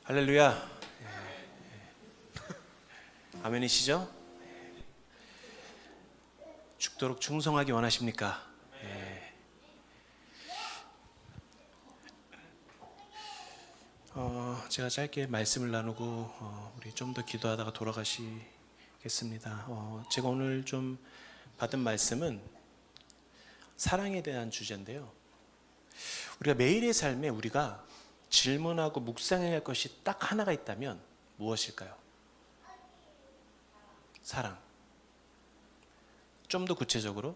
할렐루야. 아멘이시죠? 죽도록 충성하기 원하십니까? 제가 짧게 말씀을 나누고 우리 좀 더 기도하다가 돌아가시겠습니다. 제가 오늘 좀 받은 말씀은 사랑에 대한 주제인데요. 우리가 매일의 삶에 우리가 질문하고 묵상해야 할 것이 딱 하나가 있다면 무엇일까요? 사랑. 좀 더 구체적으로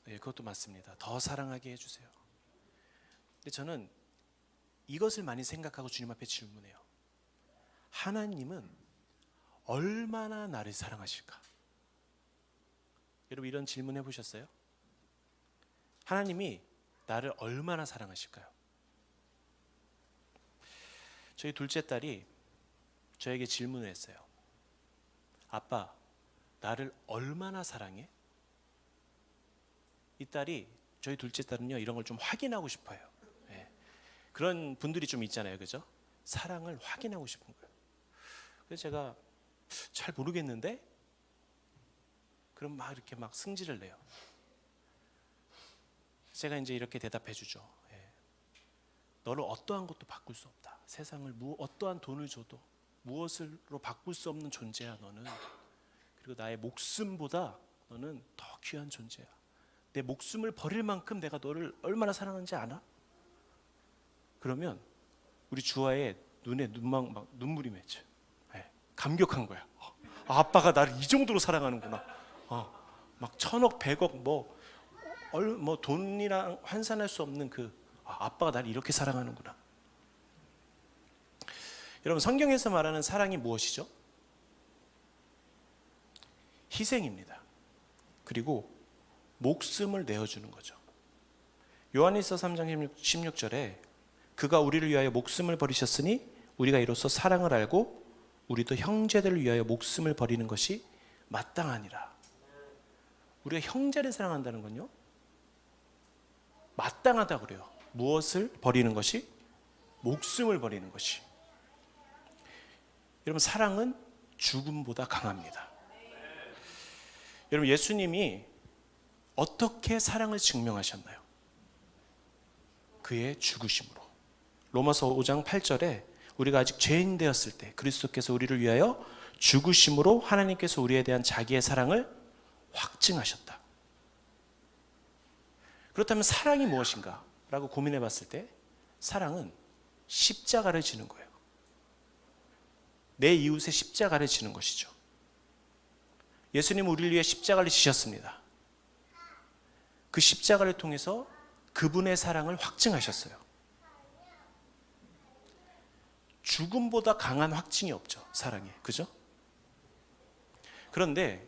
그것도 맞습니다. 더 사랑하게 해주세요. 근데 저는 이것을 많이 생각하고 주님 앞에 질문해요. 하나님은 얼마나 나를 사랑하실까? 여러분 이런 질문 해보셨어요? 하나님이 나를 얼마나 사랑하실까요? 저희 둘째 딸이 저에게 질문을 했어요. 아빠, 나를 얼마나 사랑해? 이 딸이, 저희 둘째 딸은요, 이런 걸 좀 확인하고 싶어요. 그런 분들이 좀 있잖아요, 그죠? 사랑을 확인하고 싶은 거예요. 그래서 제가 잘 모르겠는데, 그럼 막 이렇게 막 승질을 내요. 제가 이제 이렇게 대답해 주죠. 너를 어떠한 것도 바꿀 수 없다. 세상을 어떠한 돈을 줘도 무엇으로 바꿀 수 없는 존재야 너는. 그리고 나의 목숨보다 너는 더 귀한 존재야. 내 목숨을 버릴 만큼 내가 너를 얼마나 사랑하는지 아나? 그러면 우리 주아의 눈에 막 눈물이 맺혀요. 감격한 거야. 아빠가 나를 이 정도로 사랑하는구나. 막 1000억, 100억 뭐 돈이랑 환산할 수 없는 아빠가 나를 이렇게 사랑하는구나. 여러분 성경에서 말하는 사랑이 무엇이죠? 희생입니다. 그리고 목숨을 내어주는 거죠. 요한일서 3장 16절에 그가 우리를 위하여 목숨을 버리셨으니 우리가 이로써 사랑을 알고 우리도 형제들을 위하여 목숨을 버리는 것이 마땅하니라. 우리가 형제를 사랑한다는 건요, 마땅하다고 그래요. 무엇을 버리는 것이? 목숨을 버리는 것이. 여러분 사랑은 죽음보다 강합니다. 여러분 예수님이 어떻게 사랑을 증명하셨나요? 그의 죽으심으로. 로마서 5장 8절에 우리가 아직 죄인 되었을 때 그리스도께서 우리를 위하여 죽으심으로 하나님께서 우리에 대한 자기의 사랑을 확증하셨다. 그렇다면 사랑이 무엇인가? 라고 고민해 봤을 때 사랑은 십자가를 지는 거예요. 내 이웃의 십자가를 지는 것이죠. 예수님은 우리를 위해 십자가를 지셨습니다. 그 십자가를 통해서 그분의 사랑을 확증하셨어요. 죽음보다 강한 확증이 없죠, 사랑에. 그죠? 그런데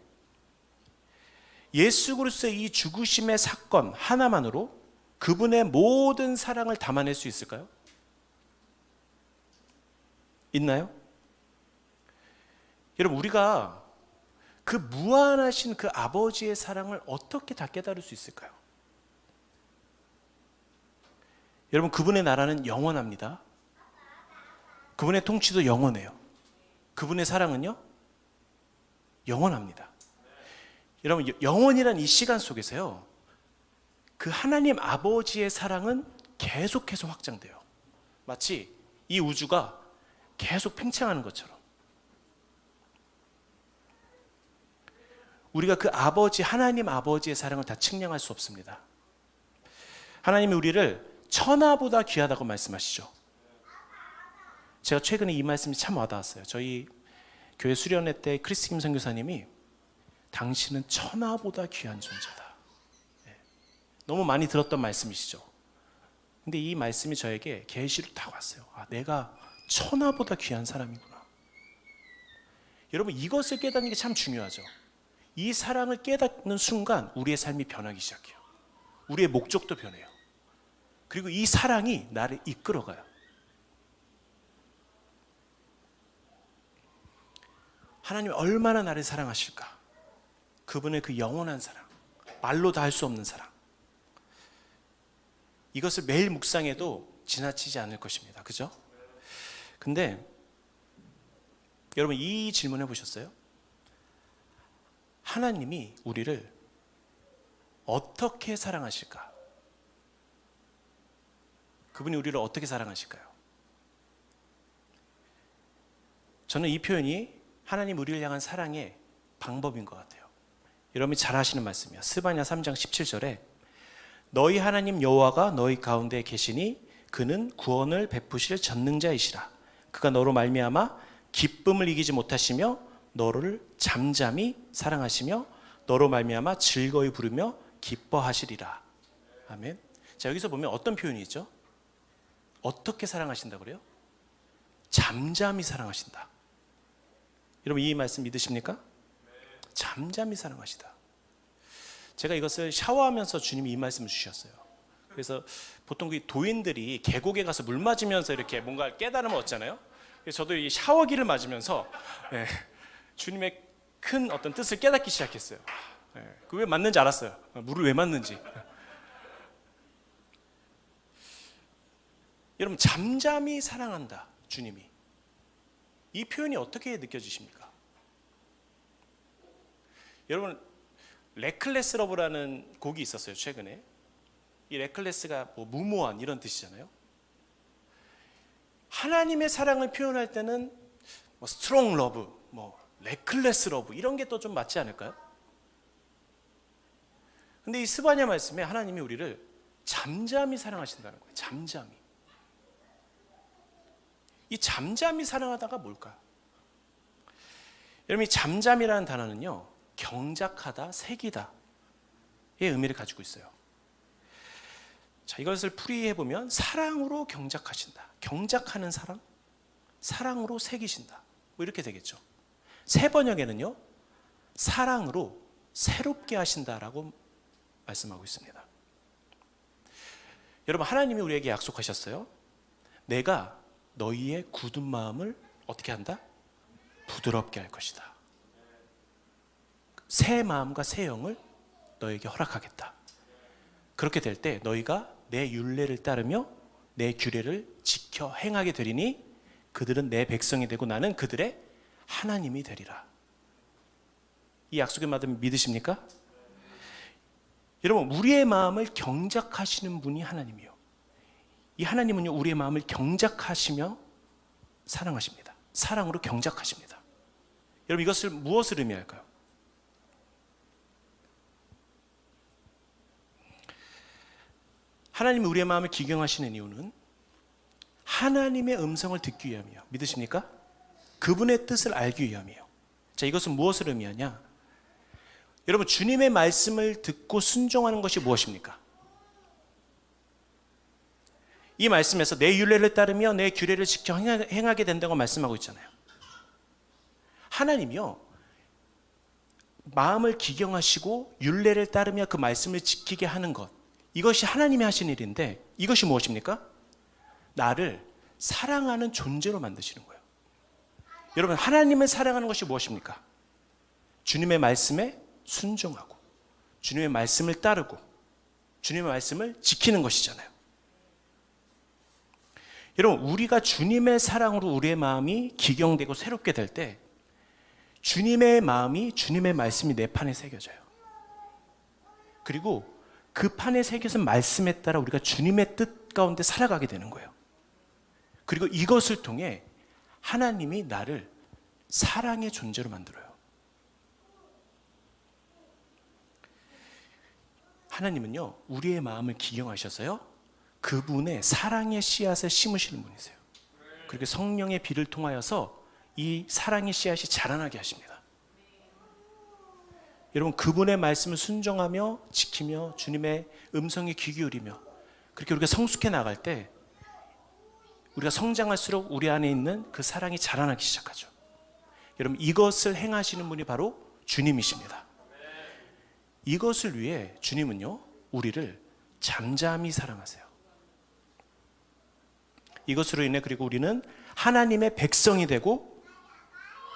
예수 그리스도의 이 죽으심의 사건 하나만으로 그분의 모든 사랑을 담아낼 수 있을까요? 있나요? 여러분 우리가 그 무한하신 그 아버지의 사랑을 어떻게 다 깨달을 수 있을까요? 여러분 그분의 나라는 영원합니다. 그분의 통치도 영원해요. 그분의 사랑은요, 영원합니다. 여러분 영원이란 이 시간 속에서요, 그 하나님 아버지의 사랑은 계속해서 확장돼요. 마치 이 우주가 계속 팽창하는 것처럼. 우리가 그 아버지, 하나님 아버지의 사랑을 다 측량할 수 없습니다. 하나님이 우리를 천하보다 귀하다고 말씀하시죠. 제가 최근에 이 말씀이 참 와닿았어요. 저희 교회 수련회 때 크리스 김 선교사님이 당신은 천하보다 귀한 존재다. 너무 많이 들었던 말씀이시죠. 근데 이 말씀이 저에게 계시로 딱 왔어요. 내가 천하보다 귀한 사람이구나. 여러분 이것을 깨닫는 게 참 중요하죠. 이 사랑을 깨닫는 순간 우리의 삶이 변하기 시작해요. 우리의 목적도 변해요. 그리고 이 사랑이 나를 이끌어가요. 하나님이 얼마나 나를 사랑하실까? 그분의 그 영원한 사랑, 말로 다 할 수 없는 사랑. 이것을 매일 묵상해도 지나치지 않을 것입니다. 그죠? 근데 여러분 이 질문 해보셨어요? 하나님이 우리를 어떻게 사랑하실까? 그분이 우리를 어떻게 사랑하실까요? 저는 이 표현이 하나님 우리를 향한 사랑의 방법인 것 같아요. 여러분이 잘 아시는 말씀이에요. 스바냐 3장 17절에 너희 하나님 여호와가 너희 가운데 계시니 그는 구원을 베푸실 전능자이시라. 그가 너로 말미암아 기쁨을 이기지 못하시며 너를 잠잠히 사랑하시며 너로 말미암아 즐거이 부르며 기뻐하시리라. 아멘. 자, 여기서 보면 어떤 표현이 있죠? 어떻게 사랑하신다 그래요? 잠잠히 사랑하신다. 여러분 이 말씀 믿으십니까? 잠잠히 사랑하시다. 제가 이것을 샤워하면서 주님이 이 말씀을 주셨어요. 그래서 보통 그 도인들이 계곡에 가서 물 맞으면서 이렇게 뭔가 깨달음을 얻잖아요. 그래서 저도 이 샤워기를 맞으면서 주님의 큰 어떤 뜻을 깨닫기 시작했어요. 그 왜 맞는지 알았어요. 물을 왜 맞는지. 여러분 잠잠히 사랑한다 주님이. 이 표현이 어떻게 느껴지십니까? 여러분 레클레스 러브라는 곡이 있었어요 최근에. 이 레클레스가 뭐 무모한 이런 뜻이잖아요. 하나님의 사랑을 표현할 때는 뭐 스트롱 러브, 뭐 레클레스 러브 이런 게 또 좀 맞지 않을까요? 근데 이 스바냐 말씀에 하나님이 우리를 잠잠히 사랑하신다는 거예요. 잠잠히. 이 잠잠히 사랑하다가 뭘까요? 여러분 이 잠잠이라는 단어는요 경작하다, 새기다의 의미를 가지고 있어요. 자, 이것을 풀이해보면 사랑으로 경작하신다. 경작하는 사랑, 사랑으로 새기신다. 뭐 이렇게 되겠죠. 새 번역에는요 사랑으로 새롭게 하신다라고 말씀하고 있습니다. 여러분 하나님이 우리에게 약속하셨어요. 내가 너희의 굳은 마음을 어떻게 한다? 부드럽게 할 것이다. 새 마음과 새 영을 너에게 허락하겠다. 그렇게 될 때 너희가 내 율례를 따르며 내 규례를 지켜 행하게 되리니 그들은 내 백성이 되고 나는 그들의 하나님이 되리라. 이 약속의 말씀 믿으십니까? 여러분 우리의 마음을 경작하시는 분이 하나님이요. 이 하나님은요 우리의 마음을 경작하시며 사랑하십니다. 사랑으로 경작하십니다. 여러분 이것을 무엇을 의미할까요? 하나님이 우리의 마음을 기경하시는 이유는 하나님의 음성을 듣기 위함이에요. 믿으십니까? 그분의 뜻을 알기 위함이에요. 자, 이것은 무엇을 의미하냐? 여러분 주님의 말씀을 듣고 순종하는 것이 무엇입니까? 이 말씀에서 내 율례를 따르며 내 규례를 지켜 행하게 된다고 말씀하고 있잖아요. 하나님이요 마음을 기경하시고 율례를 따르며 그 말씀을 지키게 하는 것, 이것이 하나님이 하신 일인데 이것이 무엇입니까? 나를 사랑하는 존재로 만드시는 거예요. 여러분 하나님을 사랑하는 것이 무엇입니까? 주님의 말씀에 순종하고 주님의 말씀을 따르고 주님의 말씀을 지키는 것이잖아요. 여러분 우리가 주님의 사랑으로 우리의 마음이 기경되고 새롭게 될 때 주님의 마음이 주님의 말씀이 내 판에 새겨져요. 그리고 그 판에 새겨진 말씀에 따라 우리가 주님의 뜻 가운데 살아가게 되는 거예요. 그리고 이것을 통해 하나님이 나를 사랑의 존재로 만들어요. 하나님은요 우리의 마음을 기경하셔서요 그분의 사랑의 씨앗을 심으시는 분이세요. 그리고 성령의 비를 통하여서 이 사랑의 씨앗이 자라나게 하십니다. 여러분 그분의 말씀을 순종하며 지키며 주님의 음성에 귀 기울이며 그렇게 우리가 성숙해 나갈 때 우리가 성장할수록 우리 안에 있는 그 사랑이 자라나기 시작하죠. 여러분 이것을 행하시는 분이 바로 주님이십니다. 이것을 위해 주님은요 우리를 잠잠히 사랑하세요. 이것으로 인해 그리고 우리는 하나님의 백성이 되고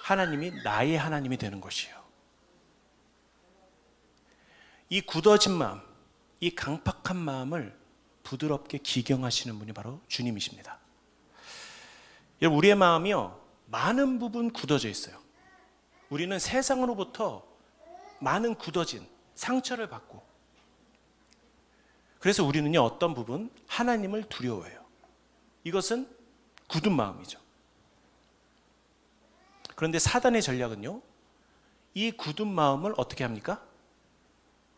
하나님이 나의 하나님이 되는 것이에요. 이 굳어진 마음, 이 강팍한 마음을 부드럽게 기경하시는 분이 바로 주님이십니다. 여러분, 우리의 마음이요, 많은 부분 굳어져 있어요. 우리는 세상으로부터 많은 굳어진 상처를 받고, 그래서 우리는요, 어떤 부분 하나님을 두려워해요. 이것은 굳은 마음이죠. 그런데 사단의 전략은요, 이 굳은 마음을 어떻게 합니까?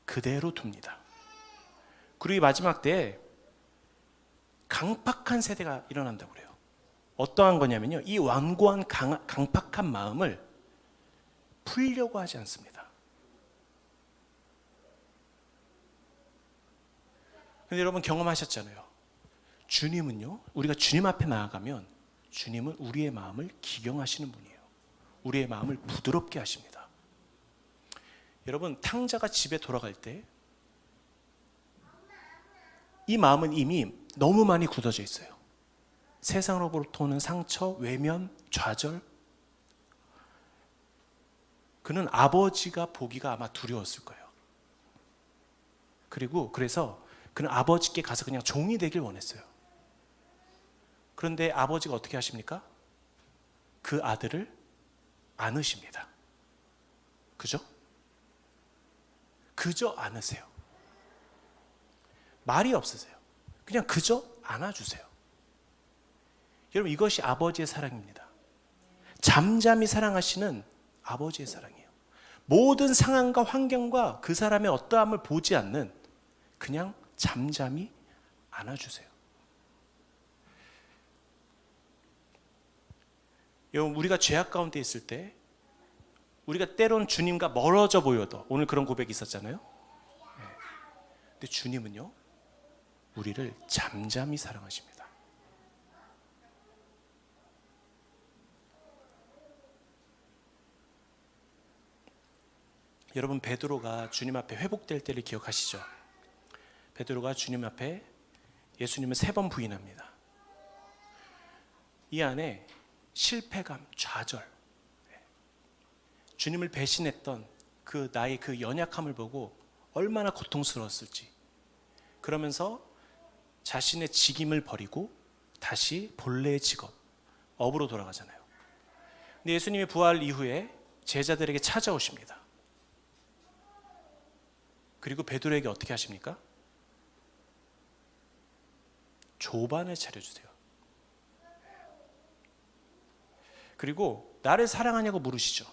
그대로 둡니다. 그리고 이 마지막 때에 강팍한 세대가 일어난다고 그래요. 어떠한 거냐면요, 이 완고한 강팍한 마음을 풀려고 하지 않습니다. 근데 여러분 경험하셨잖아요. 주님은요, 우리가 주님 앞에 나아가면 주님은 우리의 마음을 기경하시는 분이에요. 우리의 마음을 부드럽게 하십니다. 여러분, 탕자가 집에 돌아갈 때 이 마음은 이미 너무 많이 굳어져 있어요. 세상으로부터 오는 상처, 외면, 좌절. 그는 아버지가 보기가 아마 두려웠을 거예요. 그래서 그는 아버지께 가서 그냥 종이 되길 원했어요. 그런데 아버지가 어떻게 하십니까? 그 아들을 안으십니다. 그죠? 그저 안으세요. 말이 없으세요. 그냥 그저 안아주세요. 여러분, 이것이 아버지의 사랑입니다. 잠잠히 사랑하시는 아버지의 사랑이에요. 모든 상황과 환경과 그 사람의 어떠함을 보지 않는, 그냥 잠잠히 안아주세요. 여러분, 우리가 죄악 가운데 있을 때 우리가 때론 주님과 멀어져 보여도, 오늘 그런 고백이 있었잖아요. 근데 주님은요, 우리를 잠잠히 사랑하십니다. 여러분, 베드로가 주님 앞에 회복될 때를 기억하시죠? 베드로가 주님 앞에 예수님을 3번 부인합니다. 이 안에 실패감, 좌절, 주님을 배신했던 그 나의 그 연약함을 보고 얼마나 고통스러웠을지, 그러면서 자신의 직임을 버리고 다시 본래의 직업, 업으로 돌아가잖아요. 근데 예수님이 부활 이후에 제자들에게 찾아오십니다. 그리고 베드로에게 어떻게 하십니까? 조반을 차려주세요. 그리고 나를 사랑하냐고 물으시죠.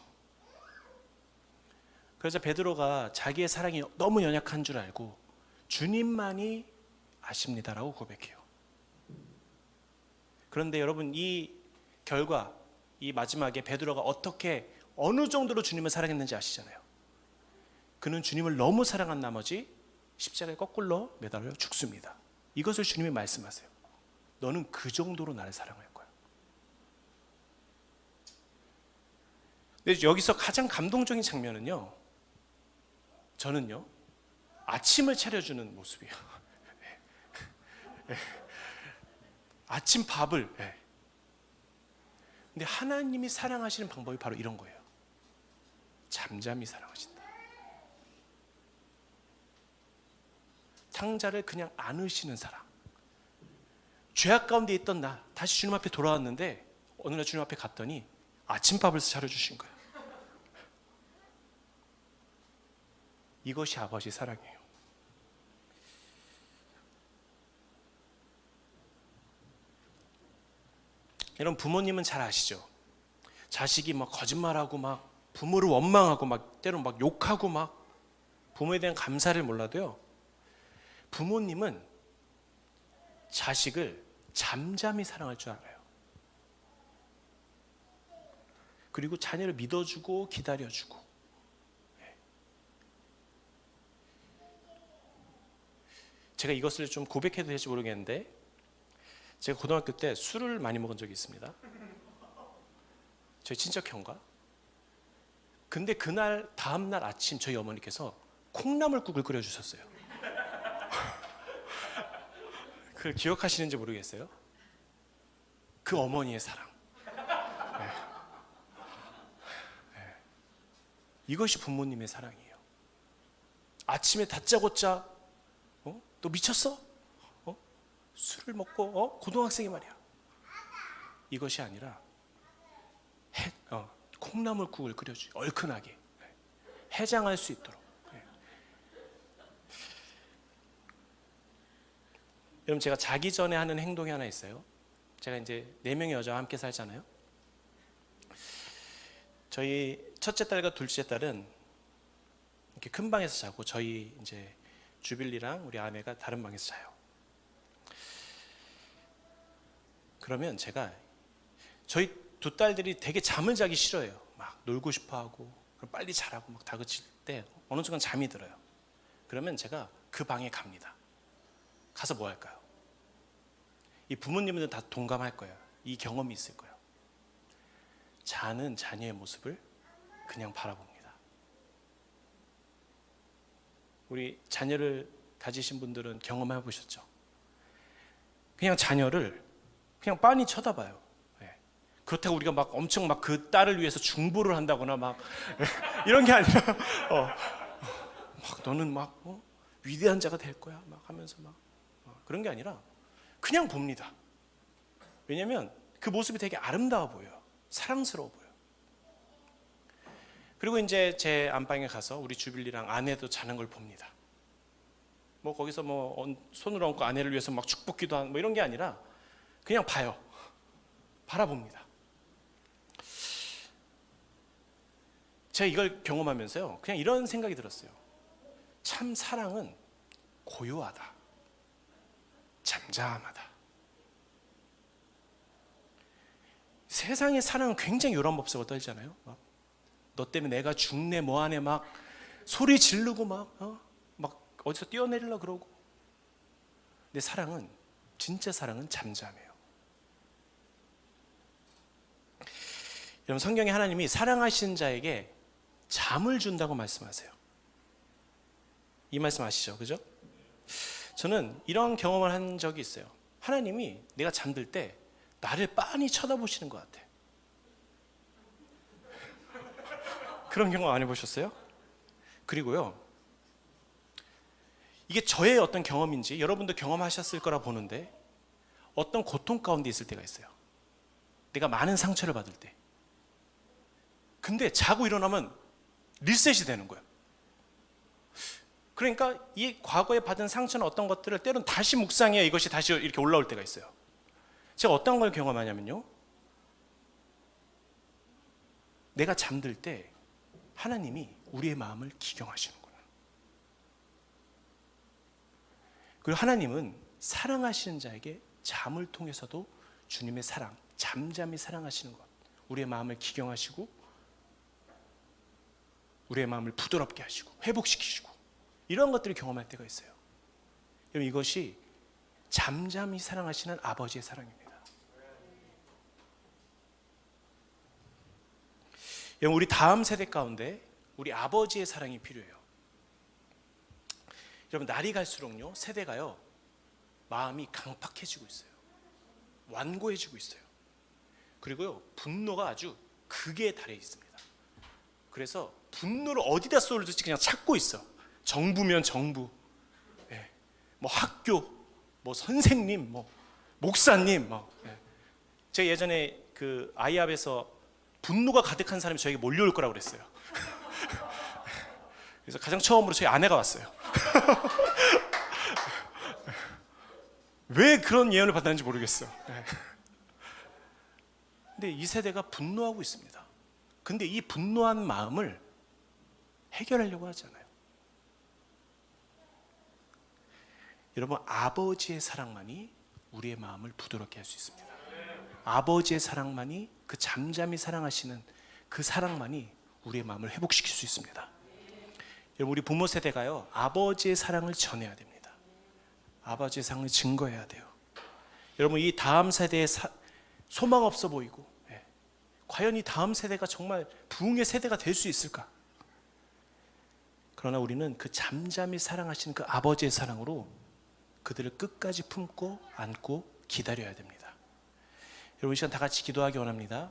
그래서 베드로가 자기의 사랑이 너무 연약한 줄 알고 주님만이 아십니다라고 고백해요. 그런데 여러분, 이 결과, 이 마지막에 베드로가 어떻게, 어느 정도로 주님을 사랑했는지 아시잖아요. 그는 주님을 너무 사랑한 나머지 십자가에 거꾸로 매달려 죽습니다. 이것을 주님이 말씀하세요. 너는 그 정도로 나를 사랑할 거야. 근데 여기서 가장 감동적인 장면은요, 저는요, 아침을 차려주는 모습이에요. 아침 밥을. 근데 하나님이 사랑하시는 방법이 바로 이런 거예요. 잠잠히 사랑하신다. 탕자를 그냥 안으시는 사랑. 죄악 가운데 있던 나 다시 주님 앞에 돌아왔는데, 어느 날 주님 앞에 갔더니 아침밥을 차려주신 거예요. 이것이 아버지 사랑이에요. 여러분, 부모님은 잘 아시죠? 자식이 막 거짓말하고 막 부모를 원망하고 막 때론 막 욕하고 막 부모에 대한 감사를 몰라도요, 부모님은 자식을 잠잠히 사랑할 줄 알아요. 그리고 자녀를 믿어주고 기다려주고. 제가 이것을 좀 고백해도 될지 모르겠는데, 제가 고등학교 때 술을 많이 먹은 적이 있습니다. 저희 친척 형과. 근데 그날 다음날 아침 저희 어머니께서 콩나물국을 끓여주셨어요. 그걸 기억하시는지 모르겠어요. 그 어머니의 사랑. 이것이 부모님의 사랑이에요. 아침에 다짜고짜 너 미쳤어? 술을 먹고 고등학생이 말이야. 이것이 아니라 콩나물국을 끓여주지. 얼큰하게 해장할 수 있도록. 여러분, 제가 자기 전에 하는 행동이 하나 있어요. 제가 이제 4명의 여자와 함께 살잖아요. 저희 첫째 딸과 둘째 딸은 이렇게 큰 방에서 자고, 저희 이제 주빌리랑 우리 아내가 다른 방에서 자요. 그러면 제가 저희 두 딸들이 되게 잠을 자기 싫어해요. 막 놀고 싶어하고 빨리 자라고 막 다그칠 때 어느 순간 잠이 들어요. 그러면 제가 그 방에 갑니다. 가서 뭐 할까요? 이 부모님들은 다 동감할 거예요. 이 경험이 있을 거예요. 자는 자녀의 모습을 그냥 바라봅니다. 우리 자녀를 가지신 분들은 경험해 보셨죠? 그냥 자녀를 그냥 빤히 쳐다봐요. 그렇다고 우리가 막 엄청 막 그 딸을 위해서 중보를 한다거나 막 이런 게 아니라 막 너는 막 위대한 자가 될 거야 막 하면서 막 그런 게 아니라 그냥 봅니다. 왜냐하면 그 모습이 되게 아름다워 보여요. 사랑스러워 보여요. 그리고 이제 제 안방에 가서 우리 주빌리랑 아내도 자는 걸 봅니다. 뭐 거기서 뭐 손을 얹고 아내를 위해서 막 축복기도 하고 뭐 이런 게 아니라 그냥 봐요. 바라봅니다. 제가 이걸 경험하면서요, 그냥 이런 생각이 들었어요. 참 사랑은 고요하다, 잠잠하다. 세상의 사랑은 굉장히 요란법석을 떨잖아요. 너 때문에 내가 죽네 뭐하네 막 소리 지르고 막 어디서 뛰어내리려 그러고. 근데 사랑은, 진짜 사랑은 잠잠해요. 여러분, 성경에 하나님이 사랑하시는 자에게 잠을 준다고 말씀하세요. 이 말씀 아시죠? 그죠? 저는 이런 경험을 한 적이 있어요. 하나님이 내가 잠들 때 나를 빤히 쳐다보시는 것 같아. 그런 경험 안 해보셨어요? 그리고요, 이게 저의 어떤 경험인지 여러분도 경험하셨을 거라 보는데, 어떤 고통 가운데 있을 때가 있어요. 내가 많은 상처를 받을 때. 근데 자고 일어나면 리셋이 되는 거예요. 그러니까 이 과거에 받은 상처는 어떤 것들을 때로는 다시 묵상해야 이것이 다시 이렇게 올라올 때가 있어요. 제가 어떤 걸 경험하냐면요, 내가 잠들 때 하나님이 우리의 마음을 기경하시는구나. 그리고 하나님은 사랑하시는 자에게 잠을 통해서도 주님의 사랑, 잠잠히 사랑하시는 것, 우리의 마음을 기경하시고 우리의 마음을 부드럽게 하시고 회복시키시고 이런 것들을 경험할 때가 있어요. 여러분, 이것이 잠잠히 사랑하시는 아버지의 사랑입니다. 여러분, 우리 다음 세대 가운데 우리 아버지의 사랑이 필요해요. 여러분, 날이 갈수록요, 세대가요, 마음이 강팍해지고 있어요. 완고해지고 있어요. 그리고요, 분노가 아주 극에 달해 있습니다. 그래서 분노를 어디다 쏟을지 그냥 찾고 있어. 정부면 정부, 뭐 학교, 뭐 선생님, 뭐 목사님, 제가 예전에 그 아이합에서 분노가 가득한 사람이 저에게 몰려올 거라고 그랬어요. 그래서 가장 처음으로 저희 아내가 왔어요. 왜 그런 예언을 받았는지 모르겠어. 근데 이 세대가 분노하고 있습니다. 근데 이 분노한 마음을 해결하려고 하잖아요. 여러분, 아버지의 사랑만이 우리의 마음을 부드럽게 할 수 있습니다. 아버지의 사랑만이, 그 잠잠히 사랑하시는 그 사랑만이 우리의 마음을 회복시킬 수 있습니다. 여러분, 우리 부모 세대가요, 아버지의 사랑을 전해야 됩니다. 아버지의 사랑을 증거해야 돼요. 여러분, 이 다음 세대의 소망 없어 보이고, 과연 이 다음 세대가 정말 부흥의 세대가 될 수 있을까? 그러나 우리는 그 잠잠히 사랑하시는 그 아버지의 사랑으로 그들을 끝까지 품고 안고 기다려야 됩니다. 여러분, 이 시간 다 같이 기도하기 원합니다.